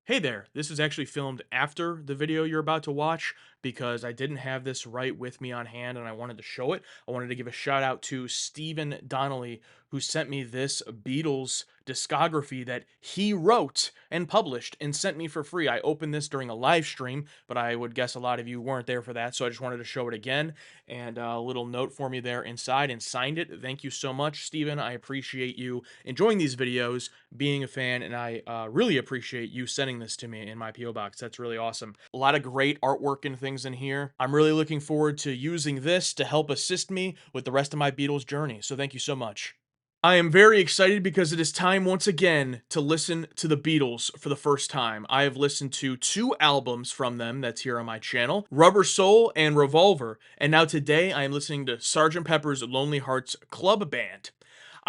Hey there, this is actually filmed after the video you're about to watch because I didn't have this right with me on hand and I wanted to show it. I wanted to give a shout out to Stephen Donnelly who sent me this Beatles discography that he wrote and published and sent me for free. I opened this during a live stream, but I would guess a lot of you weren't there for that, so I just wanted to show it again. And a little note for me there inside and signed it. Thank you so much, Stephen. I appreciate you enjoying these videos, being a fan, and I really appreciate you sending this to me in my P.O. box. That's really awesome. A lot of great artwork and things in here. I'm really looking forward to using this to help assist me with the rest of my Beatles journey, so thank you so much. I am very excited because it is time once again to listen to the Beatles for the first time. I have listened to 2 albums from them that's here on my channel, Rubber Soul and Revolver, and now today I am listening to Sgt. Pepper's Lonely Hearts Club Band.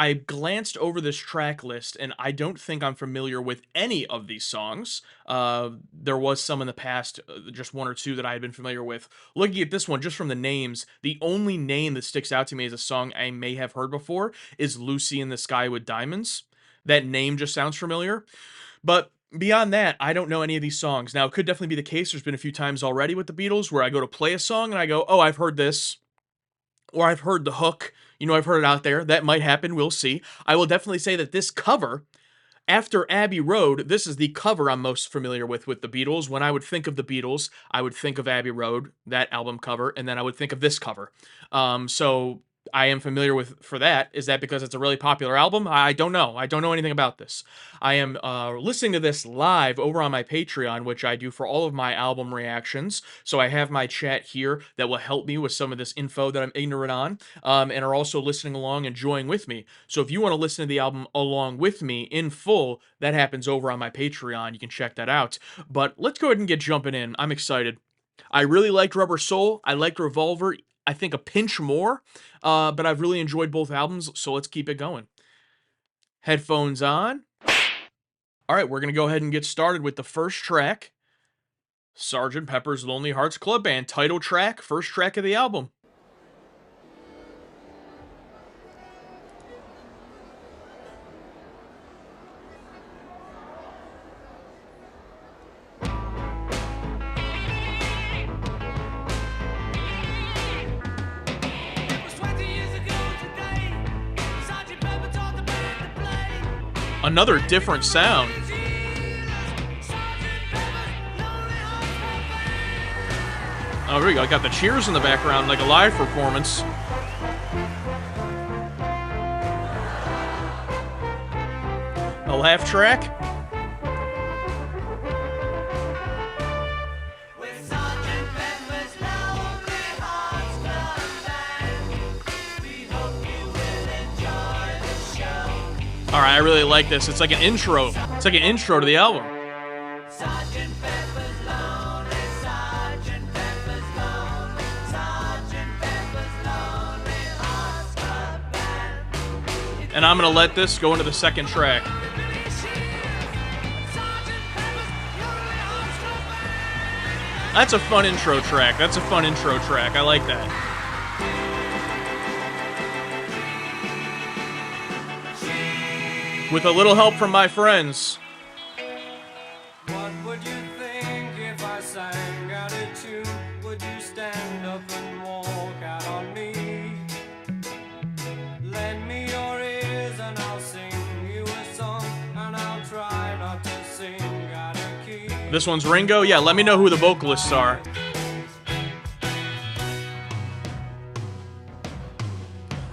I glanced over this track list, and I don't think I'm familiar with any of these songs. There was some in the past, just 1 or 2 that I had been familiar with. Looking at this one, just from the names, the only name that sticks out to me as a song I may have heard before is Lucy in the Sky with Diamonds. That name just sounds familiar. But beyond that, I don't know any of these songs. Now, it could definitely be the case. There's been a few times already with the Beatles where I go to play a song and I go, oh, I've heard this, or I've heard the hook. I've heard it out there. That might happen. We'll see. I will definitely say that this cover, after Abbey Road, this is the cover I'm most familiar with the Beatles. When I would think of the Beatles, I would think of Abbey Road, that album cover, and then I would think of this cover. So I am familiar with for that. Is that because it's a really popular album? I don't know. I don't know anything about this. I am listening to this live over on my Patreon, which I do for all of my album reactions. So I have my chat here that will help me with some of this info that I'm ignorant on, and are also listening along, enjoying with me. So if you want to listen to the album along with me in full, that happens over on my Patreon. You can check that out. But let's go ahead and get jumping in. I'm excited. I really liked Rubber Soul. I liked Revolver, I think a pinch more, but I've really enjoyed both albums, so let's keep it going. Headphones on. All right, we're going to go ahead and get started with the first track, Sgt. Pepper's Lonely Hearts Club Band, title track, first track of the album. Another different sound. Oh, there we go. I got the cheers in the background, like a live performance. A laugh track. All right, I really like this. It's like an intro. It's like an intro to the album. And I'm gonna let this go into the second track. That's a fun intro track. That's a fun intro track. I like that. With a little help from my friends. What would you think if I sang out a tune? Would you stand up and walk out on me? Lend me your ears and I'll sing you a song, and I'll try not to sing out of key. This one's Ringo. Yeah, let me know who the vocalists are.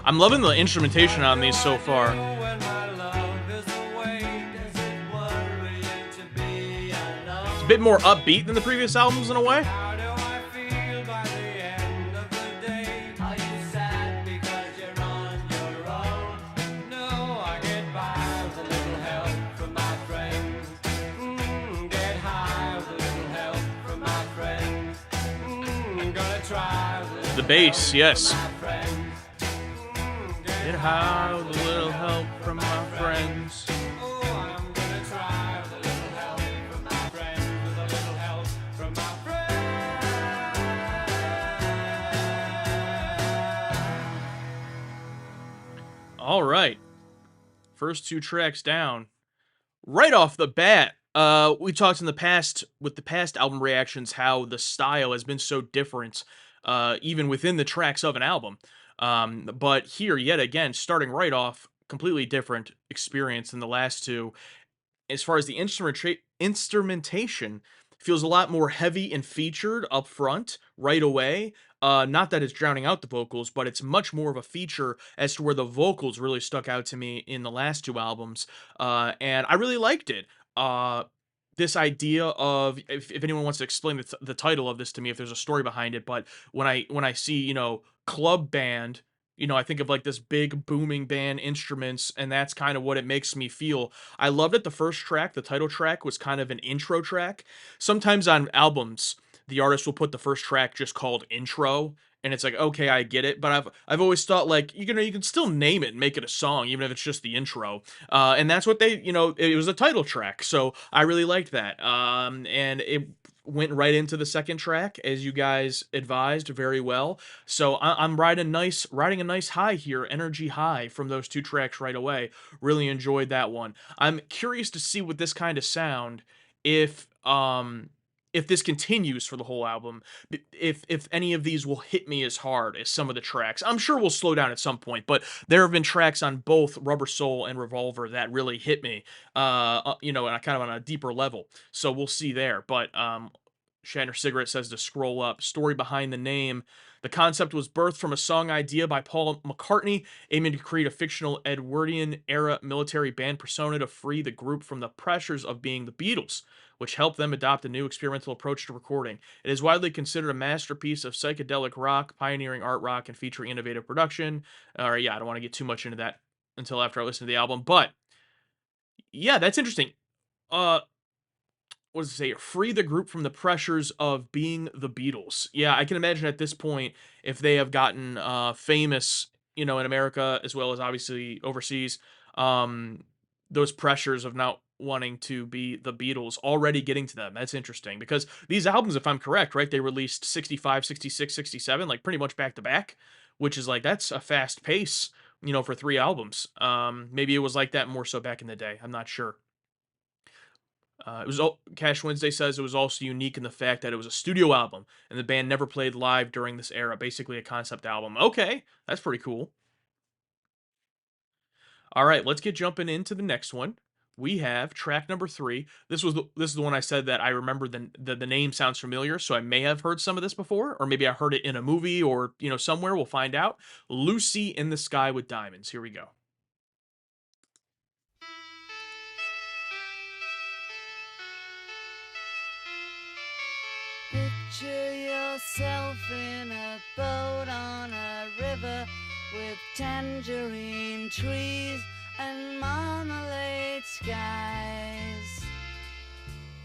I'm loving the instrumentation on these so far. A bit more upbeat than the previous albums in a way. How do I feel by the end of the day? Are you sad because you're on your own? No, I get by with a little help from my friends. Get high with a little help from my friends. Gonna try with a little The bass, yes. help from my friends. Get high with a little help from my friends. Oh, I'm gonna try with a little help from my friends. With a little help from my friends. All right. First 2 tracks down. Right off the bat, We talked in the past with the past album reactions how the style has been so different, even within the tracks of an album. But here, yet again, starting right off, completely different experience than the last two. As far as the instrumentation, feels a lot more heavy and featured up front right away. Not that it's drowning out the vocals, but it's much more of a feature as to where the vocals really stuck out to me in the last two albums. And I really liked it. This idea of if anyone wants to explain the title of this to me, if there's a story behind it, but when I see club band, I think of like this big booming band instruments, and that's kind of what it makes me feel. I loved that the first track, the title track, was kind of an intro track. Sometimes on albums, the artist will put the first track just called intro, and it's like, okay, I get it. But I've always thought like you can still name it and make it a song, even if it's just the intro. And that's what it was a title track, so I really liked that. And it went right into the second track as you guys advised very well. So I'm riding a nice high here, energy high from those two tracks right away. Really enjoyed that one. I'm curious to see with this kind of sound if if this continues for the whole album, if any of these will hit me as hard as some of the tracks. I'm sure we'll slow down at some point, but there have been tracks on both Rubber Soul and Revolver that really hit me, and kind of on a deeper level. So we'll see there. But Shatner Cigarette says to scroll up. Story behind the name. The concept was birthed from a song idea by Paul McCartney, aiming to create a fictional Edwardian era military band persona to free the group from the pressures of being the Beatles, which helped them adopt a new experimental approach to recording. It is widely considered a masterpiece of psychedelic rock, pioneering art rock, and featuring innovative production. Yeah, I don't want to get too much into that until after I listen to the album, but yeah, that's interesting. Uh, what does it say? Free the group from the pressures of being the Beatles. Yeah, I can imagine at this point, if they have gotten famous, in America as well as obviously overseas, um, those pressures of not wanting to be the Beatles already getting to them. That's interesting because these albums, if I'm correct, right, they released 65, 66, 67, like pretty much back to back, which is like that's a fast pace, for three albums. Maybe it was like that more so back in the day. I'm not sure. Cash Wednesday says it was also unique in the fact that it was a studio album and the band never played live during this era, basically a concept album. Okay, that's pretty cool. All right, let's get jumping into the next one. We have track number 3. This is the one I said that I remember the name sounds familiar, so I may have heard some of this before, or maybe I heard it in a movie or somewhere. We'll find out. Lucy in the Sky with Diamonds. Here we go. Picture yourself in a boat on a river with tangerine trees and marmalade skies.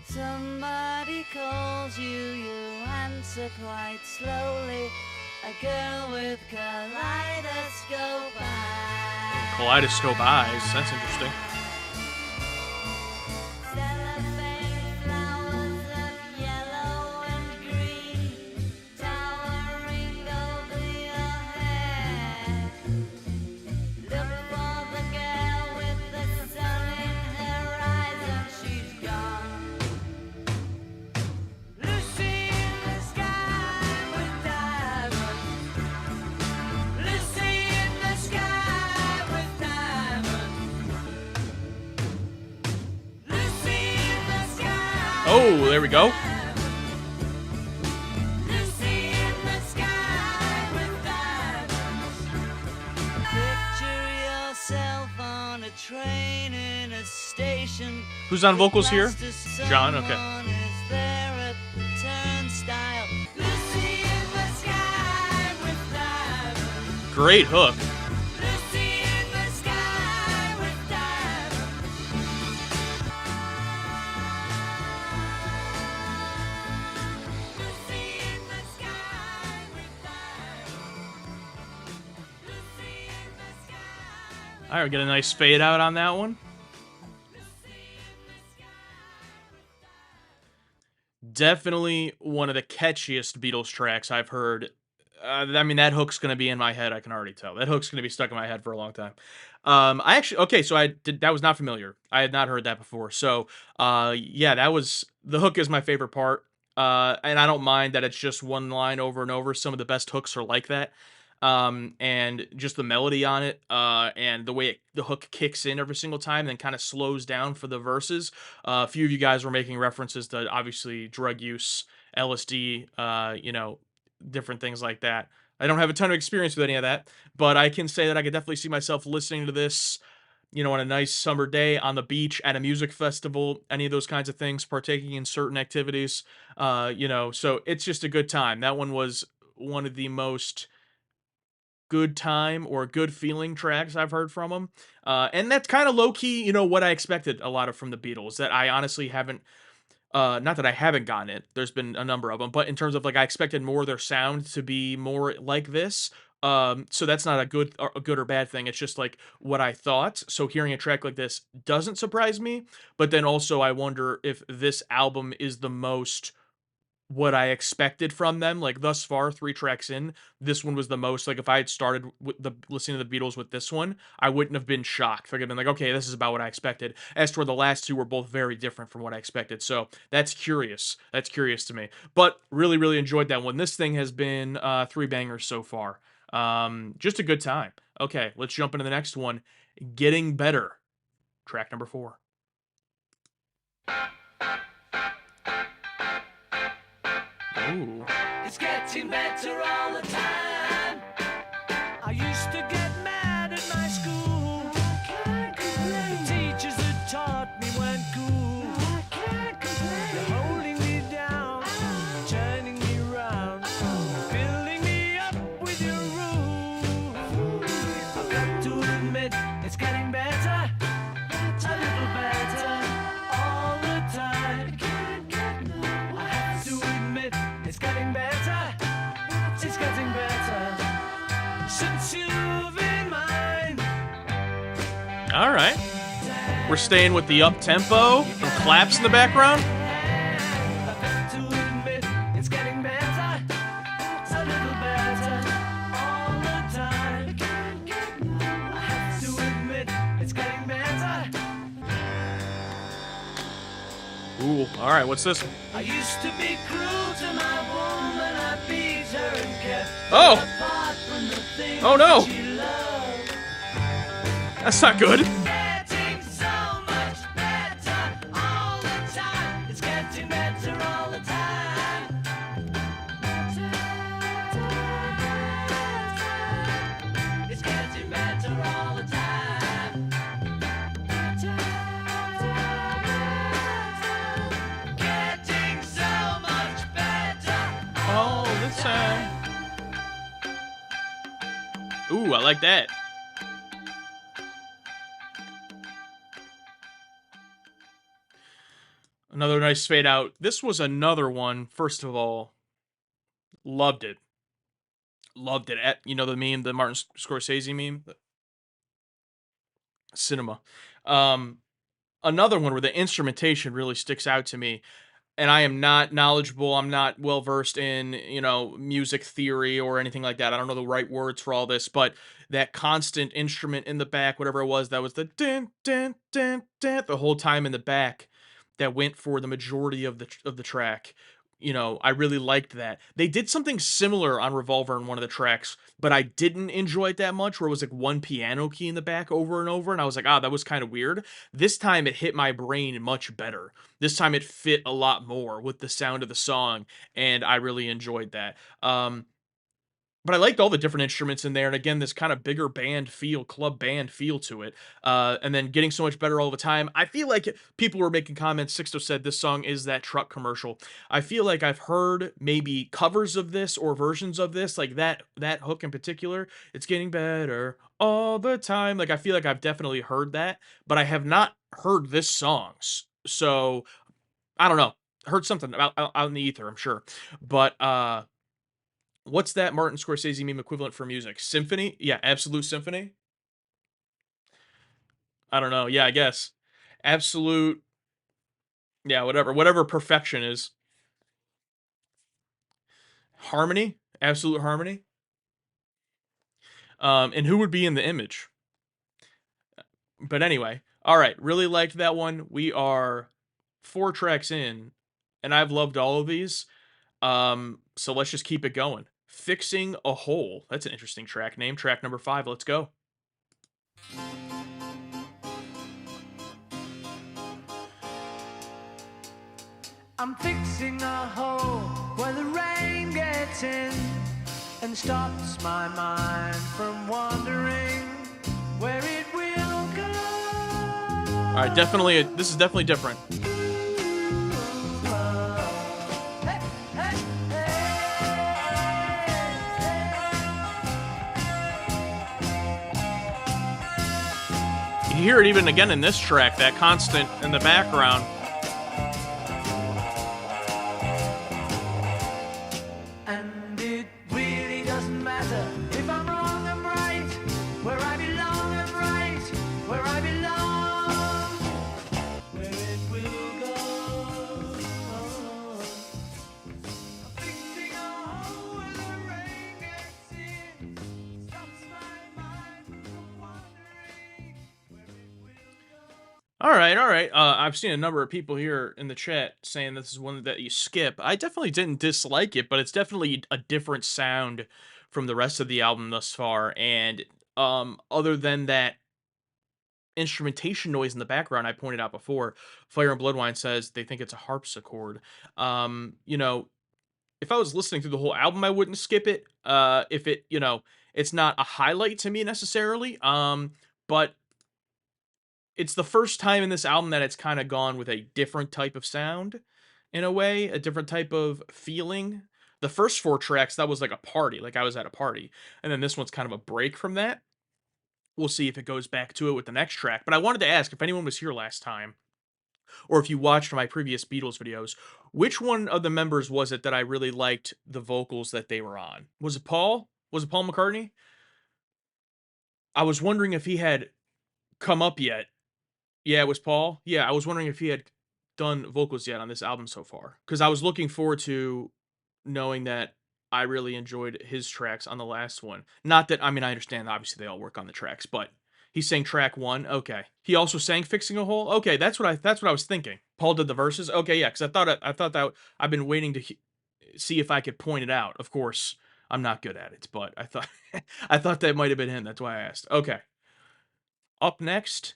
Somebody calls you, you answer quite slowly. A girl with kaleidoscope eyes. Kaleidoscope eyes. That's interesting. Cellophane flowers of yellow and green towering over your head. Look for the girl with the sun in her eyes and she's gone. Lucy in the sky with diamonds. Lucy in the sky with diamonds. Lucy in the sky. Oh, there we go. Lucy in the sky with diamonds. Picture yourself on a train in a station. Who's on vocals here? John, okay. Someone is there at the turnstile. Lucy in the sky with diamonds. Great hook. Lucy in the sky with diamonds. Lucy in the sky with diamonds. Lucy in the sky with All right, get a nice fade out on that one. Definitely one of the catchiest Beatles tracks I've heard I mean, that hook's gonna be in my head, I can already tell. That hook's gonna be stuck in my head for a long time. I actually okay, so I did that was not familiar. I had not heard that before. So, yeah, that was the hook is my favorite part. And I don't mind that it's just one line over and over. Some of the best hooks are like that. And just the melody on it, and the way the hook kicks in every single time, and then kind of slows down for the verses. A few of you guys were making references to obviously drug use, LSD, different things like that. I don't have a ton of experience with any of that, but I can say that I could definitely see myself listening to this, on a nice summer day on the beach at a music festival, any of those kinds of things, partaking in certain activities. So it's just a good time. That one was one of the most good time or good feeling tracks I've heard from them. And that's kind of low key, what I expected a lot of from the Beatles that I honestly haven't not that I haven't gotten it. There's been a number of them, but in terms of like I expected more of their sound to be more like this. So that's not a good or bad thing. It's just like what I thought. So hearing a track like this doesn't surprise me, but then also I wonder if this album is the most what I expected from them. Like thus far, 3 tracks in, this one was the most like if I had started with the listening to the Beatles with this one, I wouldn't have been shocked. Like I've been like, okay, this is about what I expected. As for the last two were both very different from what I expected. So that's curious. That's curious to me. But really, really enjoyed that one. This thing has been 3 bangers so far. Just a good time. Okay, let's jump into the next one. Getting Better. Track number 4. Ooh. It's getting better all the time. I used to get mad at my school. The teachers that taught me weren't cool. They're holding me down, turning me round, filling me up with your rule. I've got to admit, it's getting better, a little better all the time. I have to admit, it's getting better, it's getting better since you've been mine. All right. We're staying with the up tempo and claps in the background. I've got to admit, it's getting better, a little better all the time. I have to admit, it's getting better. Ooh, all right. What's this? I used to be cruel to my woman, I beat her and kept Oh, her apart from the things oh no, she loved. that's not good. Getting so much better all the time. It's getting better all the time. It's getting better all the time. Getting so much better All the time. Ooh, I like that. Another nice fade out. This was another one. First of all, loved it. Loved it. The meme, the Martin Scorsese meme, cinema. Um, Another one where the instrumentation really sticks out to me. And I am not knowledgeable. I'm not well versed in, music theory or anything like that. I don't know the right words for all this, but that constant instrument in the back, whatever it was, that was the din din din din the whole time in the back that went for the majority of the track. I really liked that. They did something similar on Revolver in one of the tracks, but I didn't enjoy it that much where it was like one piano key in the back over and over and I was like, "Ah, that was kind of weird." This time it hit my brain much better. This time it fit a lot more with the sound of the song and I really enjoyed that. But I liked all the different instruments in there, and again, this kind of bigger band feel, club band feel to it. And then getting so much better all the time. I feel like people were making comments. Sixto said this song is that truck commercial. I feel like I've heard maybe covers of this or versions of this, like that hook in particular. It's getting better all the time. Like I feel like I've definitely heard that, but I have not heard this songs. So I don't know. Heard something out in the ether, I'm sure. But what's that Martin Scorsese meme equivalent for music? Symphony? Yeah, absolute symphony? I don't know. Yeah, I guess. Absolute, yeah, whatever perfection is. Harmony? Absolute harmony? And who would be in the image? But anyway, all right, really liked that one. We are 4 tracks in, and I've loved all of these. So let's just keep it going. Fixing a Hole. That's an interesting track name. Track number 5. Let's go. I'm fixing a hole where the rain gets in and stops my mind from wandering where it will go. All right, definitely. This is definitely different. Hey, hey, You hear it even again in this track. That constant in the background. and it really doesn't matter if I'm wrong, I'm right. Where I belong, I'm right. Where I belong, where it will go. I'm fixing a hole where the rain gets in, stops my mind from wandering where it will go. All right. I've seen a number of people here in the chat saying this is one that you skip. I definitely didn't dislike it, but it's definitely a different sound from the rest of the album thus far. And other than that instrumentation noise in the background I pointed out before, Fire and Bloodwine says they think it's a harpsichord. You know, if I was listening through the whole album, I wouldn't skip it. If it, it's not a highlight to me necessarily. But it's the first time in this album that it's kind of gone with a different type of sound in a way, a different type of feeling. The first 4 tracks, that was like a party, like I was at a party. And then this one's kind of a break from that. We'll see if it goes back to it with the next track. But I wanted to ask if anyone was here last time, or if you watched my previous Beatles videos, which one of the members was it that I really liked the vocals that they were on? Was it Paul? Was it Paul McCartney? I was wondering if he had come up yet. Yeah, it was Paul. Yeah, I was wondering if he had done vocals yet on this album so far, because I was looking forward to knowing that I really enjoyed his tracks on the last one. Not that I mean, I understand obviously they all work on the tracks, but he sang track 1, okay. He also sang "Fixing a Hole"? Okay, that's what I was thinking. Paul did the verses? Okay, yeah, because I thought that I've been waiting to see if I could point it out. Of course, I'm not good at it, but I thought I thought that might have been him, that's why I asked. Okay. Up next,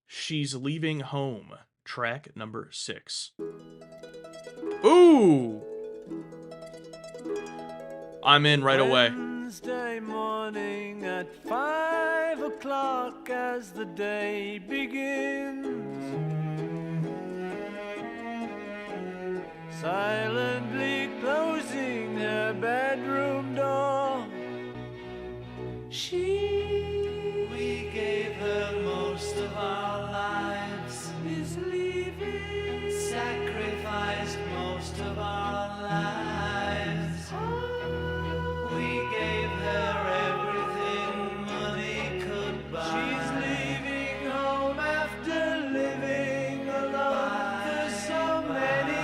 She's Leaving Home, track number 6. Ooh! I'm in right away. Wednesday morning at 5 o'clock as the day begins, silently closing her bedroom door. We gave her most of our lives, is leaving, sacrificed most of our lives. We gave her everything money could buy. She's leaving home after living alone for so many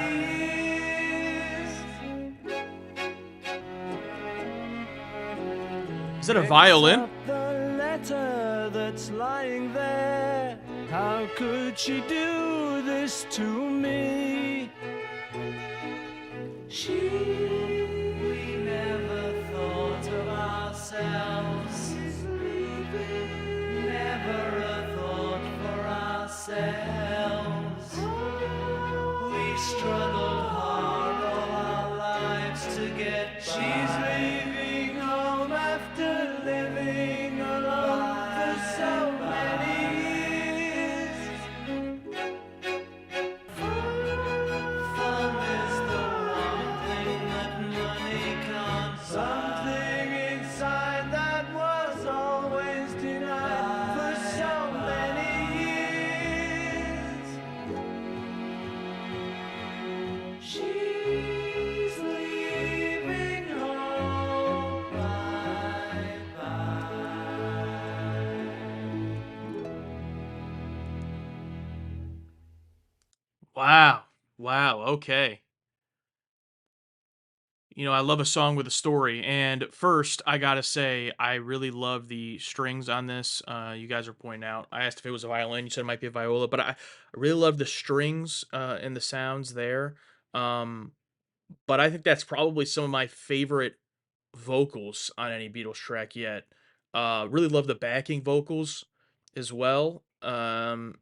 years. Is that a violin? Up the letter that's lying there. How could she do this to me? We never thought of ourselves. Never a thought for ourselves. We struggled hard all our lives to get by. She's leaving home after living alone for so many years. Fun is the one thing that money can't buy. Something inside that was always denied for so many years. She's leaving home. Bye bye. Wow. Wow, okay. I love a song with a story. And first, I gotta say, I really love the strings on this. You guys are pointing out. I asked if it was a violin. You said it might be a viola, but I really love the strings and the sounds there. Um, but I think that's probably some of my favorite vocals on any Beatles track yet. Really love the backing vocals as well. And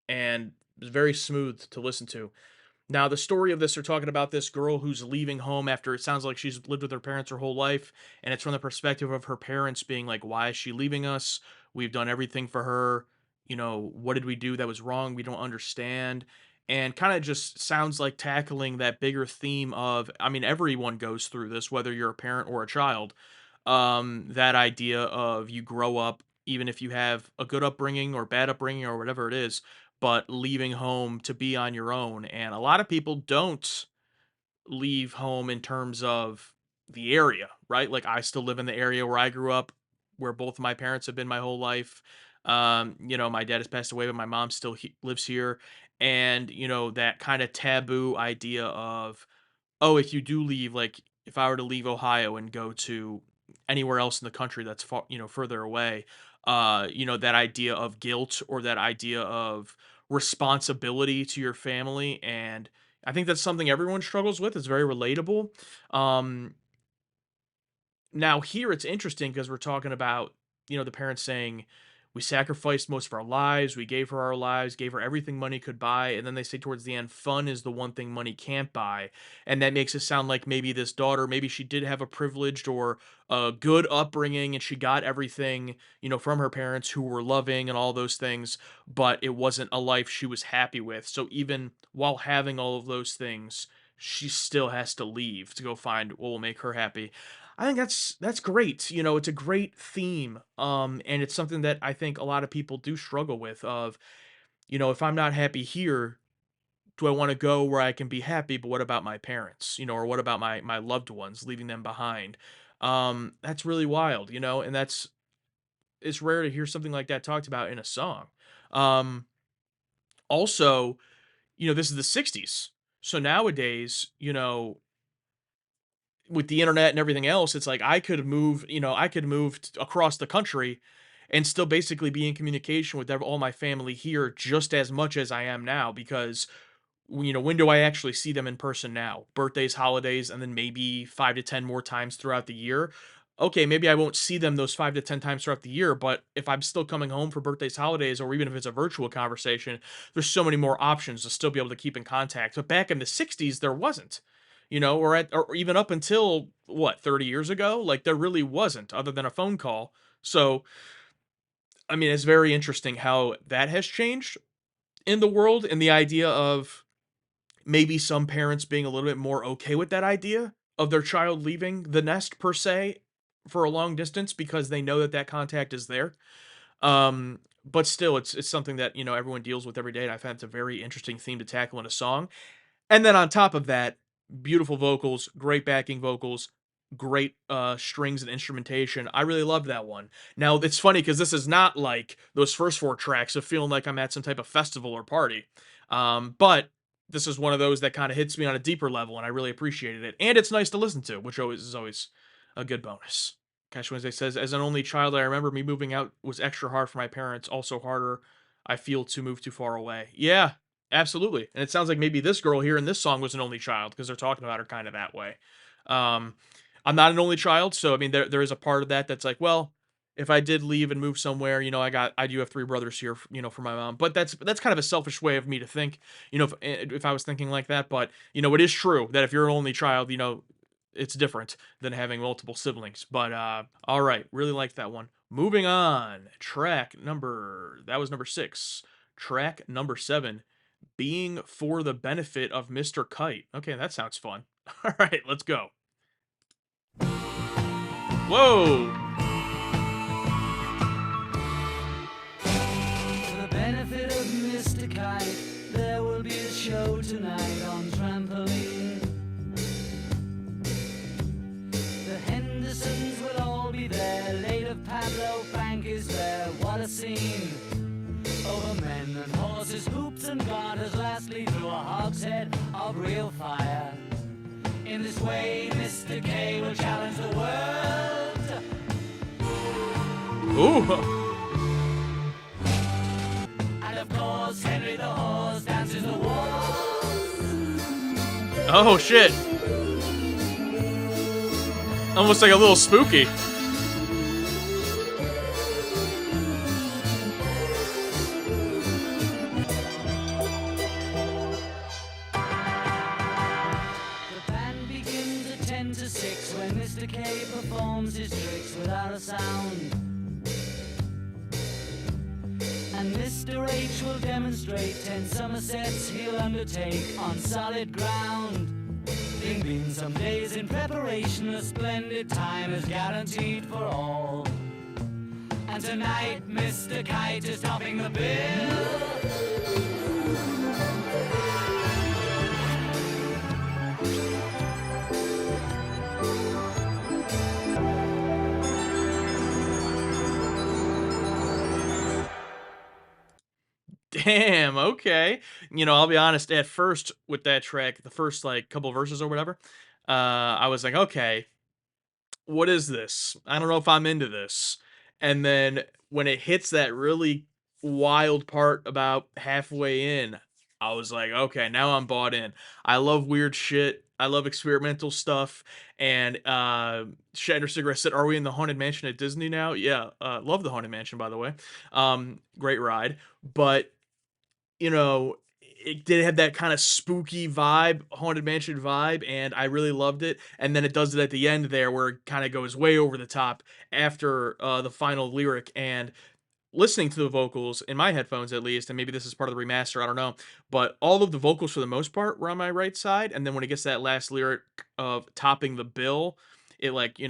it's very smooth to listen to. Now, the story of this, they're talking about this girl who's leaving home after it sounds like she's lived with her parents her whole life. And it's from the perspective of her parents being like, why is she leaving us? We've done everything for her. What did we do that was wrong? We don't understand. And kind of just sounds like tackling that bigger theme of, I mean, everyone goes through this, whether you're a parent or a child. That idea of you grow up, even if you have a good upbringing or bad upbringing or whatever it is, but leaving home to be on your own. And a lot of people don't leave home in terms of the area, right? Like I still live in the area where I grew up, where both my parents have been my whole life. My dad has passed away, but my mom still lives here. And, that kind of taboo idea of, oh, if you do leave, like if I were to leave Ohio and go to anywhere else in the country that's far, further away, that idea of guilt or that idea of responsibility to your family. And I think that's something everyone struggles with. It's very relatable. Um, Now here it's interesting because we're talking about, the parents saying, "We sacrificed most of our lives, we gave her our lives, gave her everything money could buy," and then they say towards the end, "Fun is the one thing money can't buy." And that makes it sound like maybe this daughter, maybe she did have a privileged or a good upbringing and she got everything, from her parents who were loving and all those things, but it wasn't a life she was happy with. So even while having all of those things, she still has to leave to go find what will make her happy. I think that's great. It's a great theme. And it's something that I think a lot of people do struggle with of, if I'm not happy here, do I want to go where I can be happy, but what about my parents, or what about my loved ones, leaving them behind? That's really wild, and it's rare to hear something like that talked about in a song. Um, Also, this is the 60s. So nowadays, with the internet and everything else, it's like I could move across the country and still basically be in communication with all my family here just as much as I am now because when do I actually see them in person now? Birthdays, holidays, and then maybe 5 to 10 more times throughout the year. Okay, maybe I won't see them those 5 to 10 times throughout the year, but if I'm still coming home for birthdays, holidays, or even if it's a virtual conversation, there's so many more options to still be able to keep in contact. But back in the 60s, there wasn't. Or even up until what, 30 years ago, like there really wasn't other than a phone call. So, I mean, it's very interesting how that has changed in the world and the idea of maybe some parents being a little bit more okay with that idea of their child leaving the nest per se for a long distance because they know that that contact is there. But still, it's something that everyone deals with every day, and I find it's a very interesting theme to tackle in a song. And then on top of that, beautiful vocals, great backing vocals, great strings and instrumentation. I really loved that one. Now it's funny because this is not like those first four tracks of feeling like I'm at some type of festival or party. But this is one of those that kind of hits me on a deeper level, and I really appreciated it. And it's nice to listen to, which always is always a good bonus. Cash Wednesday says, as an only child, I remember me moving out was extra hard for my parents, also harder I feel to move too far away. Yeah, absolutely. And it sounds like maybe this girl here in this song was an only child because they're talking about her kind of that way. Um, I'm not an only child, so I mean there is a part of that that's like, well, if I did leave and move somewhere, I do have three brothers here, for my mom. But that's kind of a selfish way of me to think, if I was thinking like that. But it is true that if you're an only child, it's different than having multiple siblings. But all right, really liked that one. Moving on, that was number 6. Track number 7, being for the benefit of Mr. Kite. Okay, that sounds fun. All right, let's go. Whoa! For the benefit of Mr. Kite, there will be a show tonight on trampoline. The Hendersons will all be there. Late of Pablo Frank is there. What a scene! Over men and horses, hoops and garters, lastly through a hogshead of real fire. In in this way, Mr. K will challenge the world. Ooh. And of course, Henry the Horse dances the waltz. Oh shit. Almost like a little spooky. The band begins at 10 to 6 when Mr. K performs his tricks without a sound. And Mr. H will demonstrate 10 somersets he'll undertake on solid ground. There've been some days in preparation, a splendid time is guaranteed for all. And tonight, Mr. Kite is topping the bill. Damn, okay. You know, I'll be honest, at first with that track, the first like couple verses or whatever, I was like, okay, what is this? I don't know if I'm into this. And then when it hits that really wild part about halfway in, I was like, okay, now I'm bought in. I love weird shit. I love experimental stuff. And Shatner Cigarette said, "Are we in the Haunted Mansion at Disney now?" Yeah, love the Haunted Mansion, by the way. Great ride. But you know, it did have that kind of spooky vibe, Haunted Mansion vibe, and I really loved it. And then it does it at the end there where it kind of goes way over the top after the final lyric. And listening to the vocals in my headphones, at least, and maybe this is part of the remaster, I don't know, but all of the vocals for the most part were on my right side. And then when it gets to that last lyric of topping the bill, it like,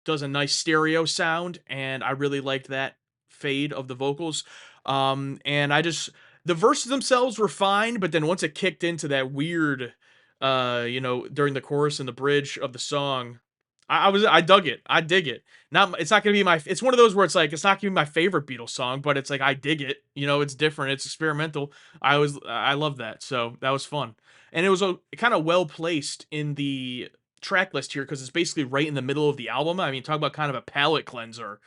does a nice stereo sound, and I really liked that fade of the vocals. And I just the verses themselves were fine, but then once it kicked into that weird, during the chorus and the bridge of the song, I dug it. I dig it. It's not gonna be my. It's one of those where it's like it's not gonna be my favorite Beatles song, but it's like I dig it. It's different. It's experimental. I love that. So that was fun, and it was kind of well placed in the track list here because it's basically right in the middle of the album. I mean, talk about kind of a palate cleanser,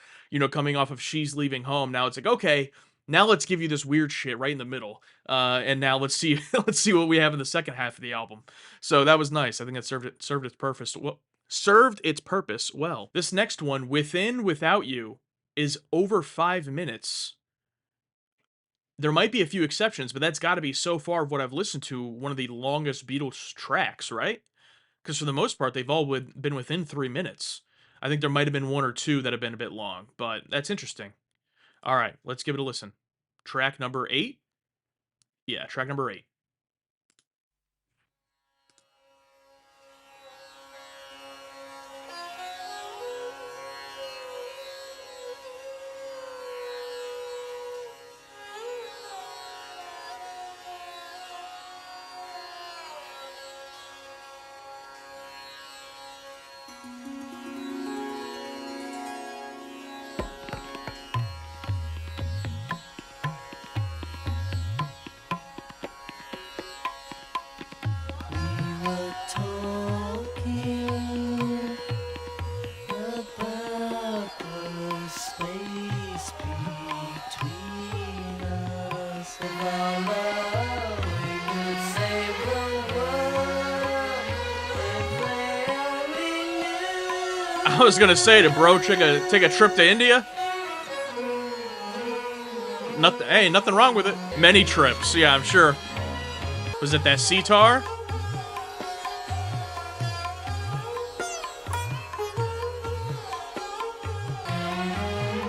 coming off of She's Leaving Home. Now it's like, okay, now let's give you this weird shit right in the middle. And now let's see let's see what we have in the second half of the album. So that was nice. I think that served its purpose well. This next one, Within Without You, is over 5 minutes. There might be a few exceptions, but that's got to be so far of what I've listened to one of the longest Beatles tracks, right? Because for the most part, they've all been within 3 minutes. I think there might have been one or two that have been a bit long, but that's interesting. All right, let's give it a listen. Track number 8? Yeah, track number 8. We were talking about the space between us. Revolver, we could save the world if they only I knew. was gonna say to bro, take a trip to India. Nothing. Hey, nothing wrong with it. Many trips. Yeah, I'm sure. Was it that sitar?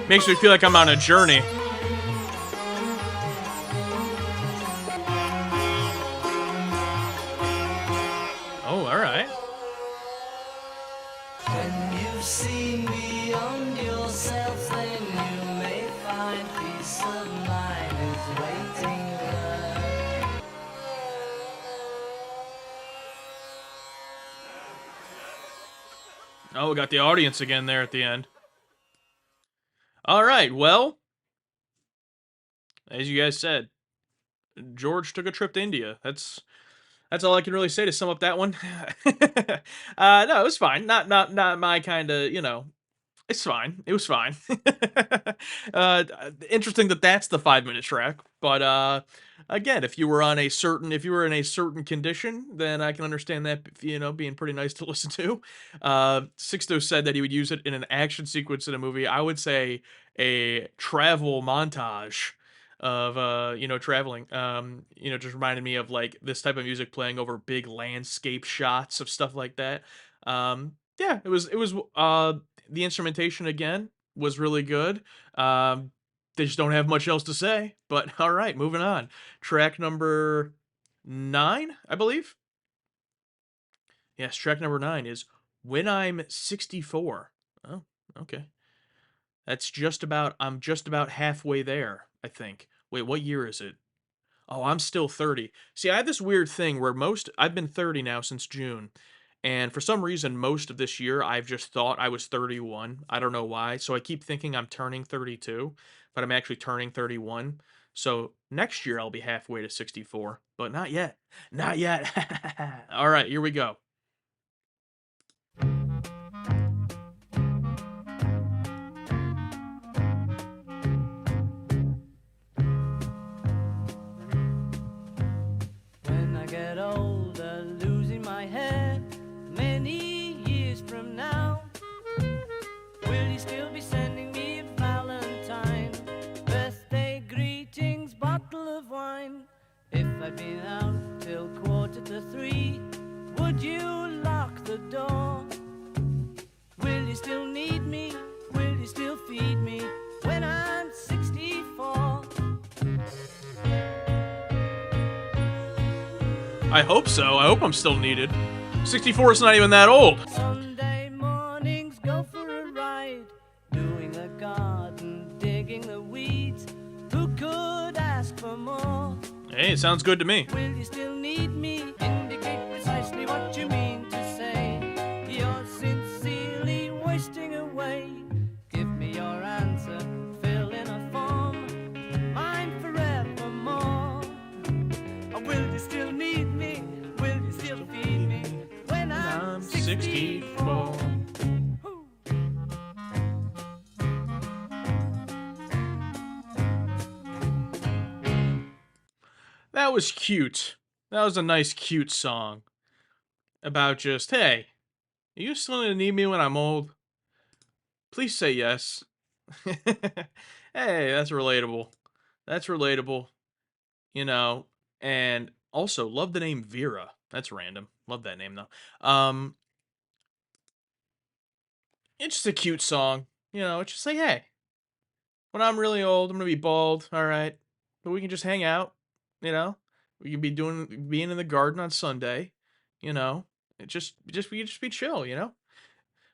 Makes me feel like I'm on a journey. Oh, all right. When you've seen beyond yourself, then you may find peace of mind is waiting there. Oh, we got the audience again there at the end. All right. Well, as you guys said, George took a trip to India. That's all I can really say to sum up that one. No, it was fine. Not my kinda, it's fine. It was fine. Interesting that that's the 5-minute track, but, again, if you were in a certain condition, then I can understand that, being pretty nice to listen to. Sixto said that he would use it in an action sequence in a movie. I would say a travel montage of, traveling. Just reminded me of, like, this type of music playing over big landscape shots of stuff like that. Yeah, the instrumentation again was really good. They just don't have much else to say. But all right, moving on. Track number 9, I believe. Yes, track number 9 is When I'm 64. Oh, okay. I'm just about halfway there, I think. Wait, what year is it? Oh, I'm still 30. See, I have this weird thing where I've been 30 now since June. And for some reason, most of this year, I've just thought I was 31. I don't know why. So I keep thinking I'm turning 32, but I'm actually turning 31. So next year, I'll be halfway to 64, but not yet. Not yet. All right, here we go. When I get older, losing my hair, many years from now, will you still be sending me a Valentine? Birthday greetings, bottle of wine. If I'd been out till 2:45, would you lock the door? Will you still need me? Will you still feed me when I'm 64? I hope so. I hope I'm still needed. 64 is not even that old. Sunday mornings go for a ride, doing the garden, digging the weeds. Who could ask for more? Hey, it sounds good to me. Will you still need me? Indicate precisely what you mean to say. You're sincerely wasting away. Give me your answer, fill in a form. Mine forevermore. Or will you still need me? Will you still feed me when I'm 64? Woo. That was cute. That was a nice, cute song about just, hey, are you still gonna need me when I'm old? Please say yes. Hey, that's relatable. That's relatable, you know. And also, love the name Vera. That's random. Love that name though. It's just a cute song. It's just like, hey, when I'm really old, I'm gonna be bald. All right, but we can just hang out. You know, we can being in the garden on Sunday. You know, we can just be chill.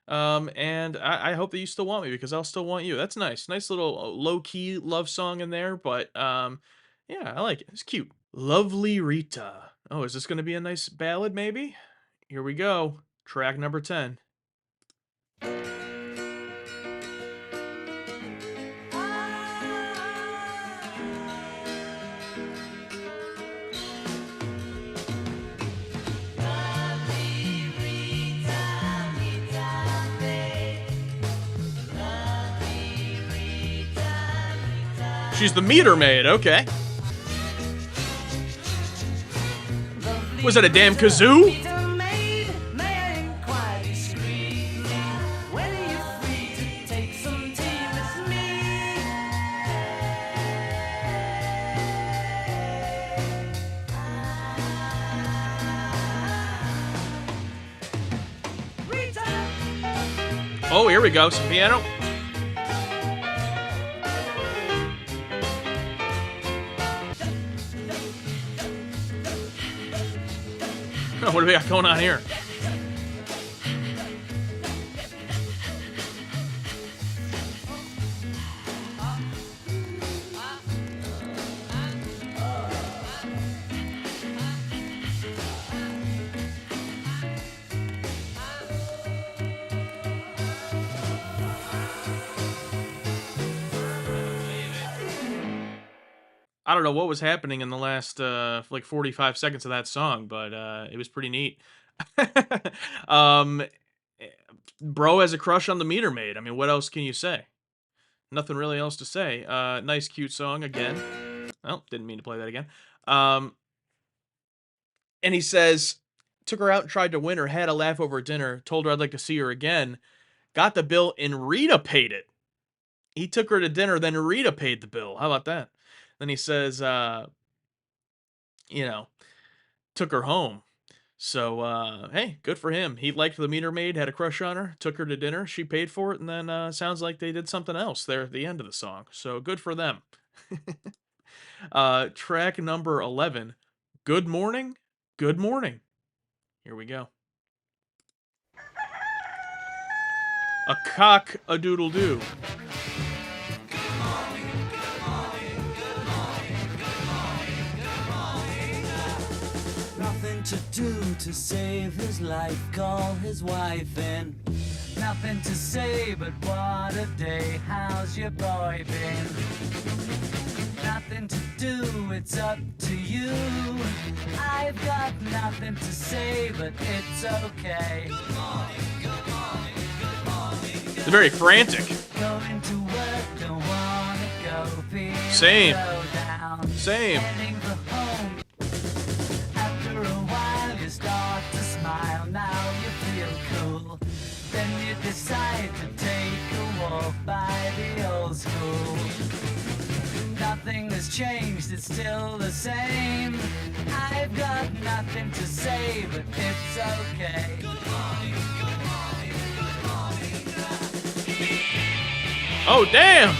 And I hope that you still want me because I'll still want you. That's nice. Nice little low key love song in there, but yeah, I like it. It's cute. Lovely Rita. Oh, is this going to be a nice ballad maybe? Here we go. Track number 10. She's the meter maid, okay. Was that a damn kazoo? Oh, here we go. Some piano. Oh, what do we got going on here? I don't know what was happening in the last like 45 seconds of that song, but it was pretty neat. um, eh, Bro has a crush on the meter maid. I mean, what else can you say? Nothing really else to say. Nice, cute song again. Oh, didn't mean to play that again. Um, and he says, took her out and tried to win her, had a laugh over dinner, told her I'd like to see her again, got the bill, and Rita paid it. He took her to dinner, then Rita paid the bill. How about that? Then he says, you know, took her home. So, hey, good for him. He liked the meter maid, had a crush on her, took her to dinner, she paid for it, and then sounds like they did something else there at the end of the song. So good for them. Track number 11, Good Morning, Good Morning. Here we go. A cock a doodle doo. Nothing to do to save his life, call his wife in. Nothing to say, but what a day, how's your boy been? Nothing to do, it's up to you. I've got nothing to say, but it's okay. They're very frantic. Going to work, don't wanna go, feel Same. low down. Same. Heading for home. After a while you start to smile, now you feel cool. Then you decide to take a walk by the old school. Nothing has changed, it's still the same. I've got nothing to say, but it's okay. Oh, damn!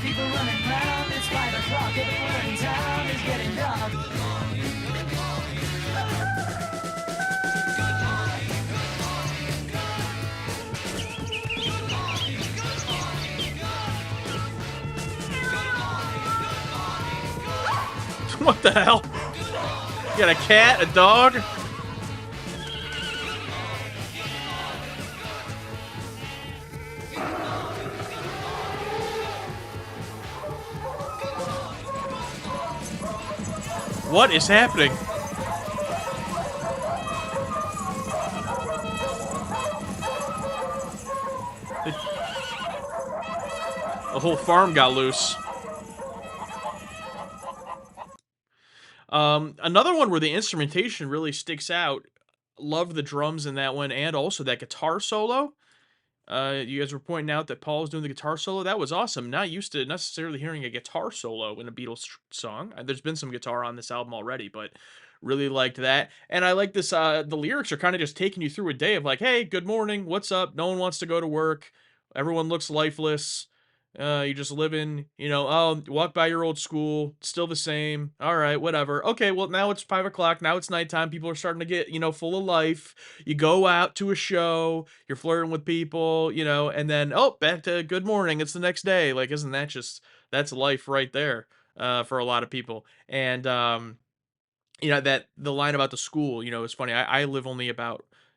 People running round, it's 5 o'clock, everywhere in town is getting dark. What the hell? You got a cat, a dog? What is happening? The whole farm got loose. Another one where the instrumentation really sticks out. Love the drums in that one, and also that guitar solo. You guys were pointing out that Paul was doing the guitar solo. That was awesome. Not used to necessarily hearing a guitar solo in a Beatles song. There's been some guitar on this album already, but really liked that. And I like this. The lyrics are kind of just taking you through a day of like, hey, good morning, what's up? No one wants to go to work. Everyone looks lifeless. You just living, oh, walk by your old school, still the same. All right, whatever. Okay, well, now it's 5 o'clock. Now it's nighttime. People are starting to get, full of life. You go out to a show, you're flirting with people, and then, oh, back to good morning. It's the next day. Like, isn't that that's life right there for a lot of people. And, that the line about the school, is funny. I live only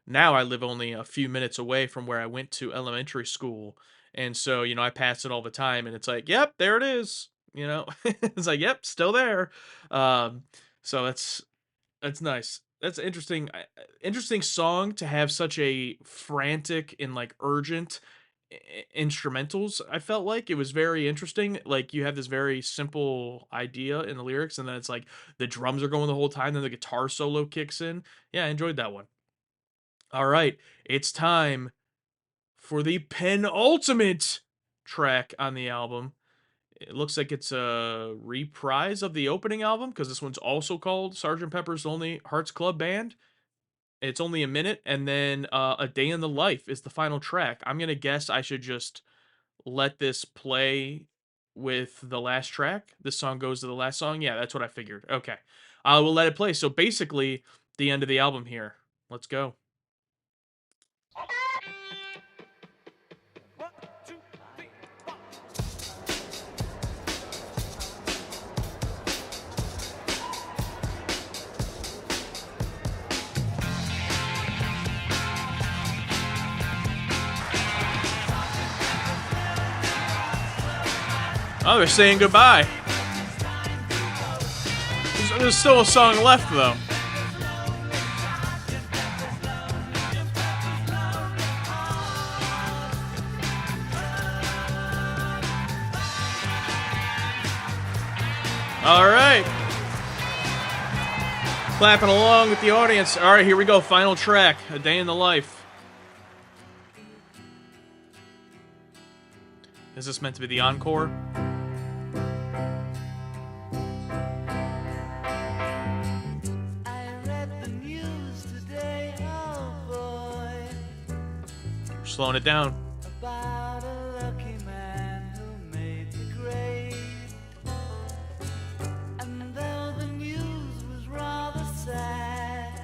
now I live only a few minutes away from where I went to elementary school. And so, I pass it all the time and it's like, yep, there it is. It's like, yep, still there. Um, so that's nice. That's interesting. Interesting song to have such a frantic and like urgent instrumentals. I felt like it was very interesting. Like you have this very simple idea in the lyrics, and then it's like the drums are going the whole time, then the guitar solo kicks in. Yeah, I enjoyed that one. All right, it's time for the penultimate track on the album. It looks like it's a reprise of the opening album because this one's also called Sergeant Pepper's Lonely Hearts Club Band. It's only a minute, and then A Day in the Life is the final track. I'm gonna guess I should just let this play with the last track. This song goes to the last song. Yeah, that's what I figured. Okay, I will let it play. So basically, the end of the album here. Let's go. Oh, they're saying goodbye. There's still a song left, though. All right. Clapping along with the audience. All right, here we go. Final track, A Day in the Life. Is this meant to be the encore? I read the news today, oh boy, We're slowing it down. about a lucky man who made the grade. And though the news was rather sad,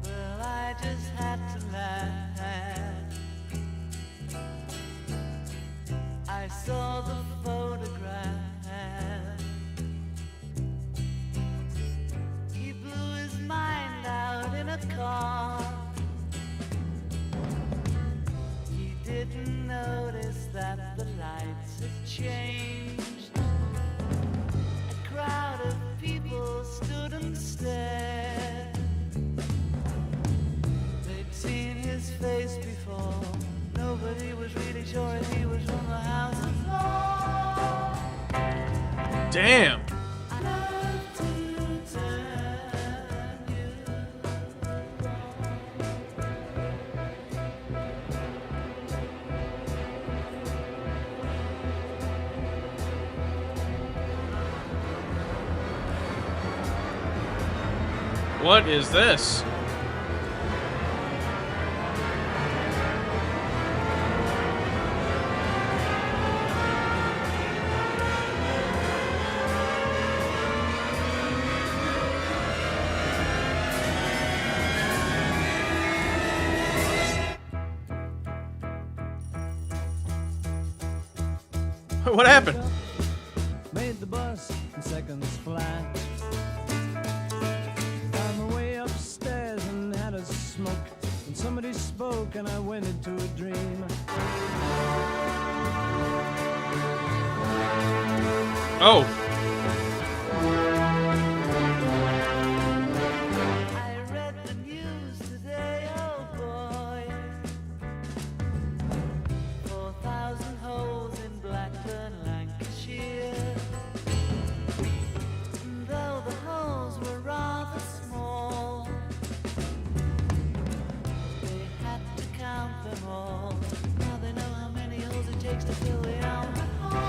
well, I just had to laugh. I saw the photograph. He blew his mind out in a car. He didn't notice that the lights had changed. A crowd of people stood and stared. They'd seen his face before. Nobody was really sure if he was from the House of Lords. Damn. I love to turn you What is this? What happened? Made the bus in seconds flat. Found my way upstairs and had a smoke. And somebody spoke and I went into a dream. Oh, I read the news today, oh boy. 4,000 holes in Blackburn, Lancashire. And though the holes were rather small, they had to count them all. Now they know how many holes it takes to fill the Albert Hall.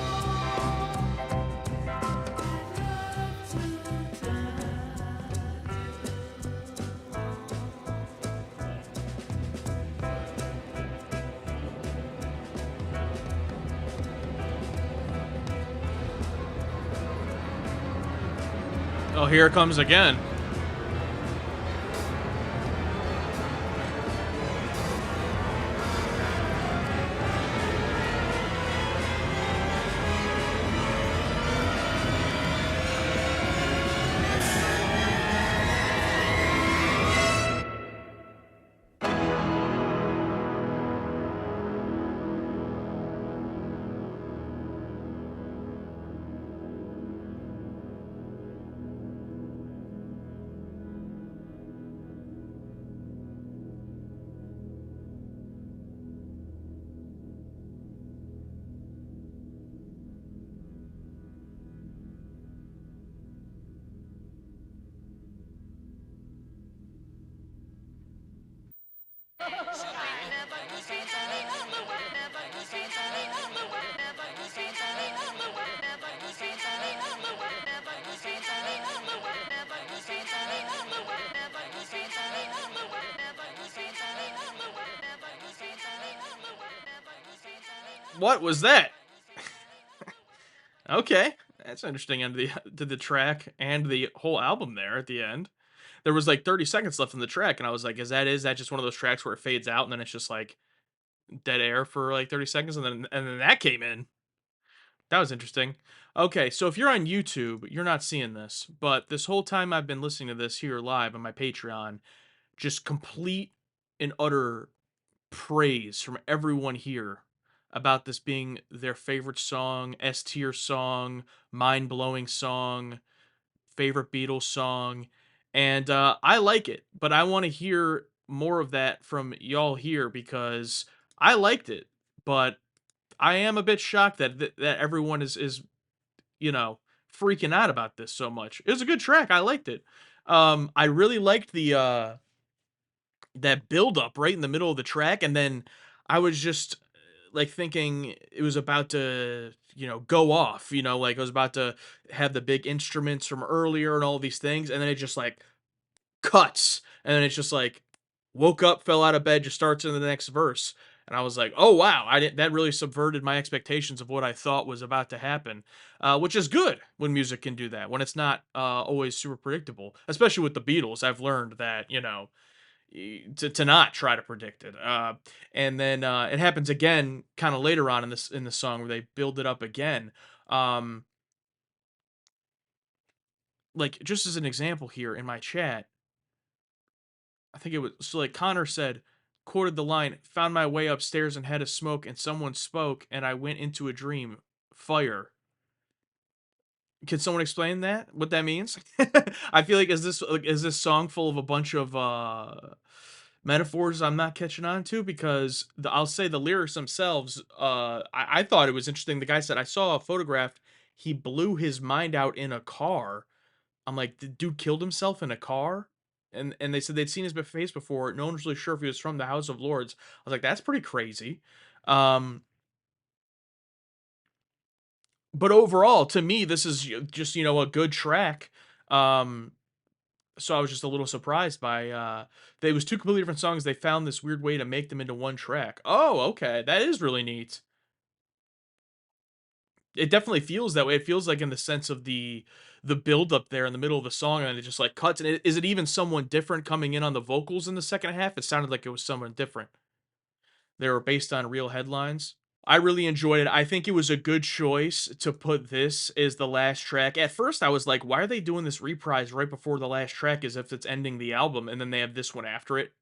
oh, here it comes again. What was that? Okay, that's interesting end to the track and the whole album there at the end. There was like 30 seconds left in the track, and I was like, is that just one of those tracks where it fades out and then it's just like dead air for like 30 seconds and then that came in. That was interesting. Okay, so if you're on YouTube, you're not seeing this, but this whole time I've been listening to this here live on my Patreon, just complete and utter praise from everyone here about this being their favorite song, S tier song, mind blowing song, favorite Beatles song, and I like it, but I want to hear more of that from y'all here because I liked it, but I am a bit shocked that that everyone is you know freaking out about this so much. It was a good track. I liked it. I really liked the that build up right in the middle of the track, and then I was just like thinking it was about to go off, like I was about to have the big instruments from earlier and all these things, and then it just like cuts, and then it's just like woke up, fell out of bed, just starts in the next verse. And I was like, "Oh wow, I didn't." That really subverted my expectations of what I thought was about to happen, which is good when music can do that. When it's not always super predictable, especially with the Beatles. I've learned that to not try to predict it. And then it happens again, kind of later on in the song where they build it up again. Um, like just as an example here in my chat, I think it was so like Connor said, quoted the line, "Found my way upstairs and had a smoke, and someone spoke, and I went into a dream. Fire." Can someone explain that? What that means? I feel is this song full of a bunch of metaphors I'm not catching on to because I'll say the lyrics themselves. I thought it was interesting. The guy said I saw a photograph. He blew his mind out in a car. I'm like, the dude killed himself in a car. And they said they'd seen his face before. No one was really sure if he was from the House of Lords. I was like, that's pretty crazy. Um, but overall, to me, this is just a good track. Um, so I was just a little surprised by they was two completely different songs. They found this weird way to make them into one track. Oh, okay, that is really neat. It definitely feels that way. It feels like in the sense of the build up there in the middle of the song, and it just like cuts. And is it even someone different coming in on the vocals in the second half? It sounded like it was someone different. They were based on real headlines. I really enjoyed it. I think it was a good choice to put this as the last track. At first, I was like, why are they doing this reprise right before the last track as if it's ending the album? And then they have this one after it.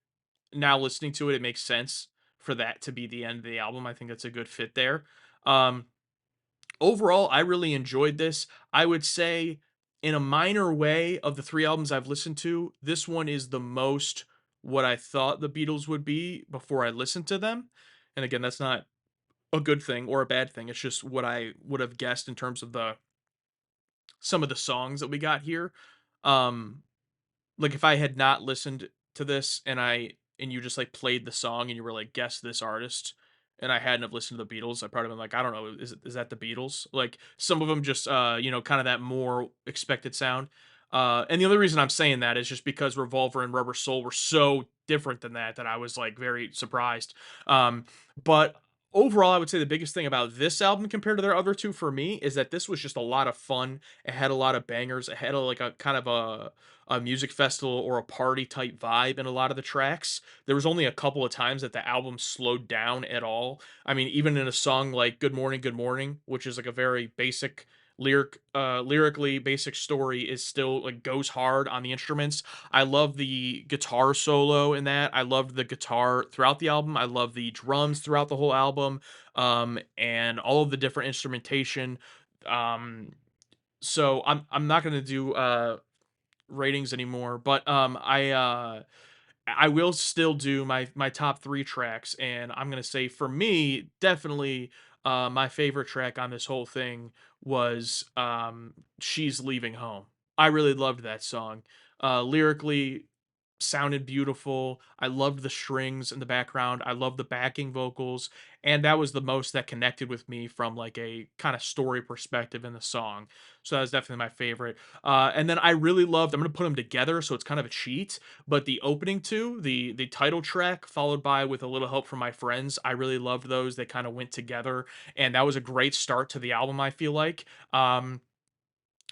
Now listening to it, it makes sense for that to be the end of the album. I think that's a good fit there. Um, Overall, I really enjoyed this. I would say, in a minor way, of the three albums I've listened to, this one is the most what I thought the Beatles would be before I listened to them. And again, that's not a good thing or a bad thing. It's just what I would have guessed in terms of the some of the songs that we got here. Um, like if I had not listened to this and you just like played the song and you were like guess this artist and I hadn't have listened to the Beatles, I probably been like, I don't know, is that the Beatles? Like some of them just kind of that more expected sound. And the other reason I'm saying that is just because Revolver and Rubber Soul were so different than that I was like very surprised. But overall, I would say the biggest thing about this album compared to their other two for me is that this was just a lot of fun. It had a lot of bangers. It had like a kind of a music festival or a party type vibe in a lot of the tracks. There was only a couple of times that the album slowed down at all. I mean, even in a song like Good Morning, which is like a very basic lyrically basic story is still like goes hard on the instruments. I love the guitar solo in that. I loved the guitar throughout the album. I love the drums throughout the whole album. And all of the different instrumentation. Um so I'm not gonna do ratings anymore, but I will still do my top 3 tracks, and I'm gonna say for me, definitely, my favorite track on this whole thing was, "She's Leaving Home." I really loved that song. Lyrically, sounded beautiful. I loved the strings in the background. I loved the backing vocals, and that was the most that connected with me from like a kind of story perspective in the song. So that was definitely my favorite. And then I really loved. I'm gonna put them together, so it's kind of a cheat. But the opening two, the title track, followed by with a little help from my friends, I really loved those. They kind of went together, and that was a great start to the album. I feel like. And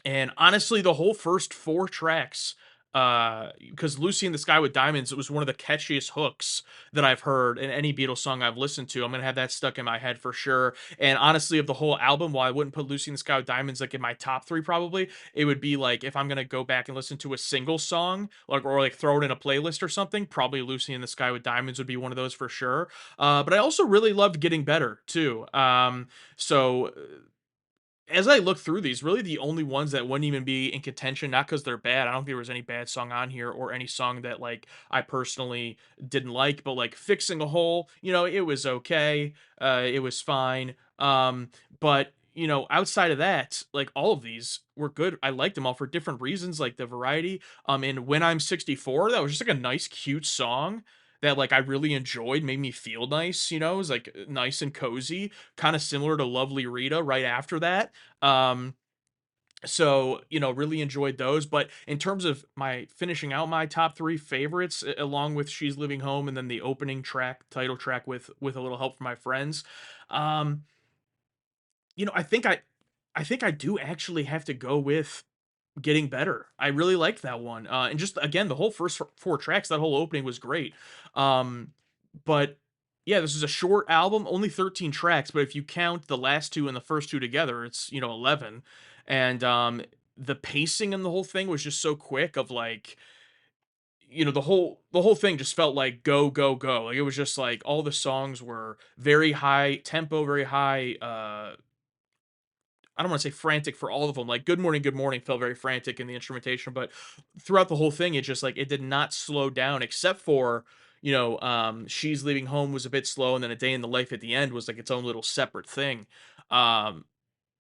honestly, the whole first 4 tracks, Because Lucy in the Sky with Diamonds, it was one of the catchiest hooks that I've heard in any Beatles song I've listened to. I'm gonna have that stuck in my head for sure. And honestly, of the whole album, while I wouldn't put Lucy in the Sky with Diamonds like in my top three, probably, it would be like if I'm gonna go back and listen to a single song, like or like throw it in a playlist or something, probably Lucy in the Sky with Diamonds would be one of those for sure. But I also really loved Getting Better too. So as I look through these, really the only ones that wouldn't even be in contention, not because they're bad. I don't think there was any bad song on here or any song that like I personally didn't like, but like Fixing a Hole, it was okay. It was fine. But outside of that, like all of these were good. I liked them all for different reasons, like the variety. And When I'm 64, that was just like a nice, cute song that like I really enjoyed, made me feel nice, it was like nice and cozy, kind of similar to Lovely Rita right after that. Um, so, really enjoyed those. But in terms of my finishing out my top three favorites, along with She's Living Home and then the opening track, title track with a little help from my friends, um, you know, I think I I think I do actually have to go with Getting Better. I really liked that one. And just again, the whole first four tracks, that whole opening was great. Um, but yeah, this is a short album, only 13 tracks, but if you count the last two and the first two together, it's 11. And the pacing in the whole thing was just so quick of like, the whole thing just felt like go, go, go. Like it was just like all the songs were very high tempo, very high I don't want to say frantic for all of them. Like Good Morning felt very frantic in the instrumentation, but throughout the whole thing, it just like it did not slow down except for, She's Leaving Home was a bit slow, and then A Day in the Life at the end was like its own little separate thing. Um,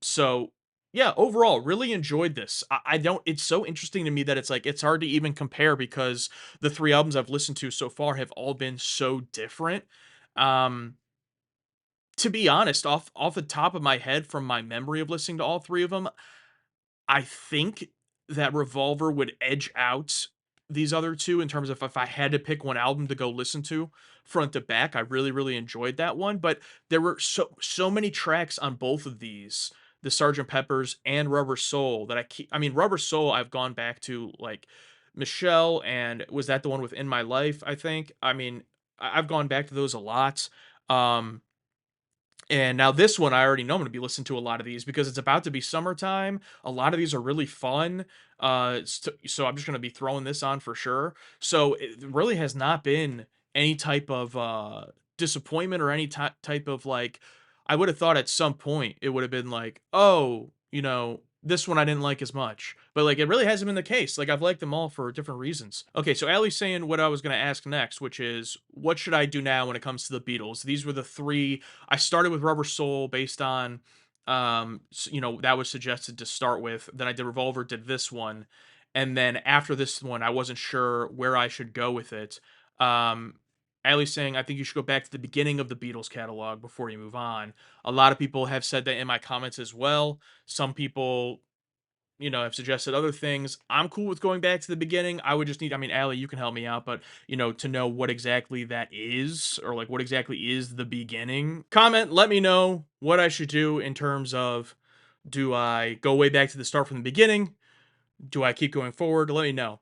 so yeah, overall, really enjoyed this. I don't it's so interesting to me that it's like it's hard to even compare because the three albums I've listened to so far have all been so different. Um, to be honest, off the top of my head from my memory of listening to all three of them, I think that Revolver would edge out these other two in terms of if I had to pick one album to go listen to front to back. I really, really enjoyed that one, but there were so many tracks on both of these, the Sergeant Pepper's and Rubber Soul, that I mean, Rubber Soul I've gone back to like Michelle, and was that the one with In My Life, I think? I mean, I've gone back to those a lot. Um and now this one, I already know I'm gonna be listening to a lot of these because it's about to be summertime. A lot of these are really fun. So I'm just gonna be throwing this on for sure. So it really has not been any type of disappointment or any type of like. I would have thought at some point it would have been like, oh, this one I didn't like as much. But like it really hasn't been the case. Like I've liked them all for different reasons. Okay, so Allie's saying what I was gonna ask next, which is what should I do now when it comes to the Beatles? These were the three. I started with Rubber Soul based on that was suggested to start with. Then I did Revolver, did this one, and then after this one, I wasn't sure where I should go with it. Um Allie's saying I think you should go back to the beginning of the Beatles catalog before you move on. A lot of people have said that in my comments as well. Some people have suggested other things. I'm cool with going back to the beginning. I would just need, I mean, Allie, you can help me out, but to know what exactly that is, or like what exactly is the beginning. Comment, let me know what I should do in terms of, do I go way back to the start from the beginning? Do I keep going forward? Let me know.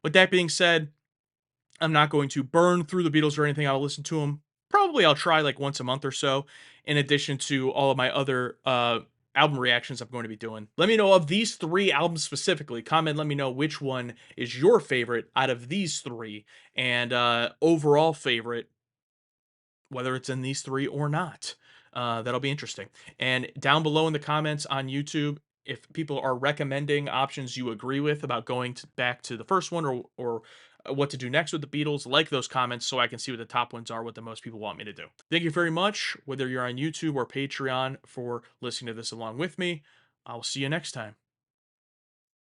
With that being said, I'm not going to burn through the Beatles or anything. I'll listen to them. Probably I'll try like once a month or so, in addition to all of my other album reactions I'm going to be doing. Let me know of these three albums specifically. Comment, let me know which one is your favorite out of these three, and overall favorite, whether it's in these three or not. That'll be interesting. And down below in the comments on YouTube, if people are recommending options you agree with about going back to the first one, or what to do next with the Beatles, like those comments so I can see what the top ones are, what the most people want me to do. Thank you very much, whether you're on YouTube or Patreon, for listening to this along with me. I'll see you next time.